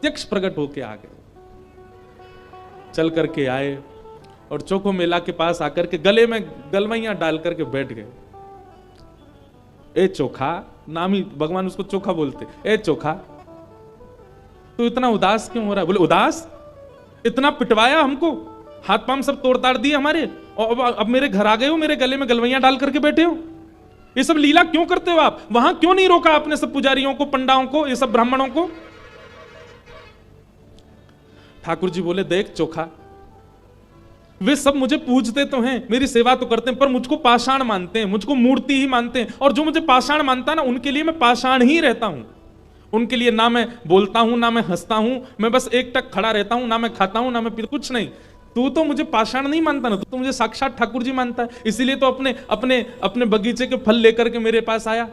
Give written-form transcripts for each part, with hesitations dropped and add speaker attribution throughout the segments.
Speaker 1: प्रत्यक्ष प्रकट होके आ गए। चल करके आए और चोखो मेला के पास आकर के गले में गलवैया डाल करके बैठ गए। ए चोखा, नाम ही भगवान उसको चोखा बोलते। ए चोखा, तू इतना उदास क्यों हो रहा है? बोले उदास? इतना पिटवाया हमको, हाथ पांव सब तोड़ ताड़ दिए हमारे, और अब मेरे घर आ गए हो, मेरे गले में गलवैया डाल करके बैठे हो। ये सब लीला क्यों करते हो आप? वहां क्यों नहीं रोका आपने सब पुजारियों को, पंडाओं को, ये सब ब्राह्मणों को? ठाकुर जी बोले, देख चोखा, वे सब मुझे पूजते तो हैं, मेरी सेवा तो करते हैं, पर मुझको पाषाण मानते हैं, मुझको मूर्ति ही मानते हैं। और जो मुझे पाषाण मानता है ना, उनके लिए मैं पाषाण ही रहता हूं। उनके लिए ना मैं बोलता हूं, ना मैं हंसता हूं, मैं बस एक टक खड़ा रहता हूं, ना मैं खाता हूं, ना मैं पीता, कुछ नहीं। तू तो मुझे पाषाण नहीं मानता ना, तू तो मुझे साक्षात ठाकुर जी मानता है। इसीलिए तो अपने अपने अपने बगीचे के फल लेकर के मेरे पास आया।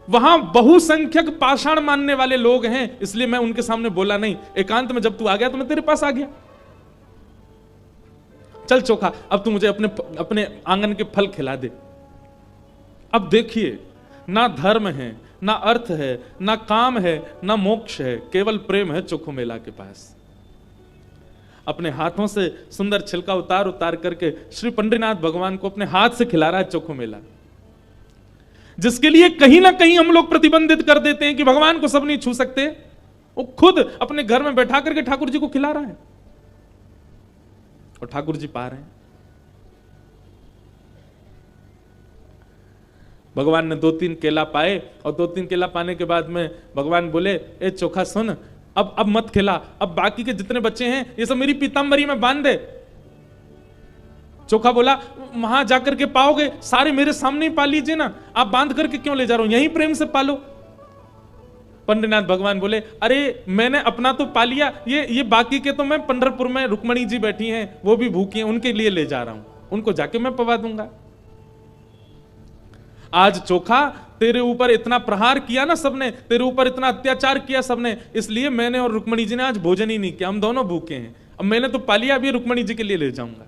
Speaker 1: वहां बहुसंख्यक पाषाण मानने वाले लोग हैं, इसलिए मैं उनके सामने बोला नहीं। एकांत में जब तू आ गया तो मैं तेरे पास आ गया। चल चोखा, अब तू मुझे अपने अपने आंगन के फल खिला दे। अब देखिए, ना धर्म है, ना अर्थ है, ना काम है, ना मोक्ष है, केवल प्रेम है चोखो मेला के पास। अपने हाथों से सुंदर छिलका उतार उतार करके श्री पंडरीनाथ भगवान को अपने हाथ से खिला रहा है चोखो मेला, जिसके लिए कहीं ना कहीं हम लोग प्रतिबंधित कर देते हैं कि भगवान को सब नहीं छू सकते। वो खुद अपने घर में बैठा करके ठाकुर जी को खिला रहा है और ठाकुर जी पा रहे हैं। भगवान ने 2-3 केला पाए और 2-3 केला पाने के बाद में भगवान बोले, ए चोखा सुन, अब मत खिला, अब बाकी के जितने बच्चे हैं ये सब मेरी पीतांबरी में बांध दे। चोखा बोला, वहां जाकर के पाओगे, सारे मेरे सामने ही पा लीजिए ना, आप बांध करके क्यों ले जा रहे हो, यहीं प्रेम से पालो। पंडरीनाथ भगवान बोले, अरे मैंने अपना तो पा लिया, ये बाकी के तो मैं पंढरपुर में रुक्मणी जी बैठी हैं, वो भी भूखी हैं, उनके लिए ले जा रहा हूं, उनको जाके मैं पवा दूंगा। आज चोखा, तेरे ऊपर इतना प्रहार किया ना सबने, तेरे ऊपर इतना अत्याचार किया सबने, इसलिए मैंने और रुक्मणी जी ने आज भोजन ही नहीं किया, हम दोनों भूखे हैं। अब मैंने तो पा लिया, अभी रुक्मणी जी के लिए ले जाऊंगा।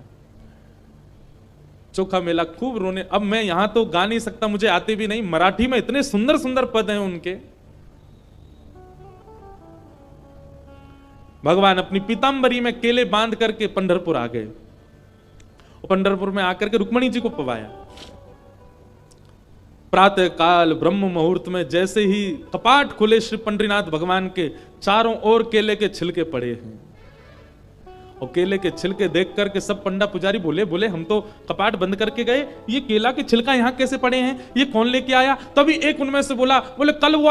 Speaker 1: चोखा मेला खूब रोने। अब मैं यहां तो गा नहीं सकता, मुझे आते भी नहीं, मराठी में इतने सुंदर सुंदर पद हैं उनके। भगवान अपनी पीतांबरी में केले बांध करके पंढरपुर आ गए। पंढरपुर में आकर के रुक्मणी जी को पवाया। प्रातः काल ब्रह्म मुहूर्त में जैसे ही कपाट खुले श्री पंडरीनाथ भगवान के, चारों ओर केले के छिलके पड़े हैं। और केले के छिलके देख करके सब पंडा पुजारी बोले हम तो कपाट बंद करके गए, ये केला के छिलका यहाँ कैसे पड़े हैं, ये कौन लेके आया? तभी एक उनमें से बोले कल वो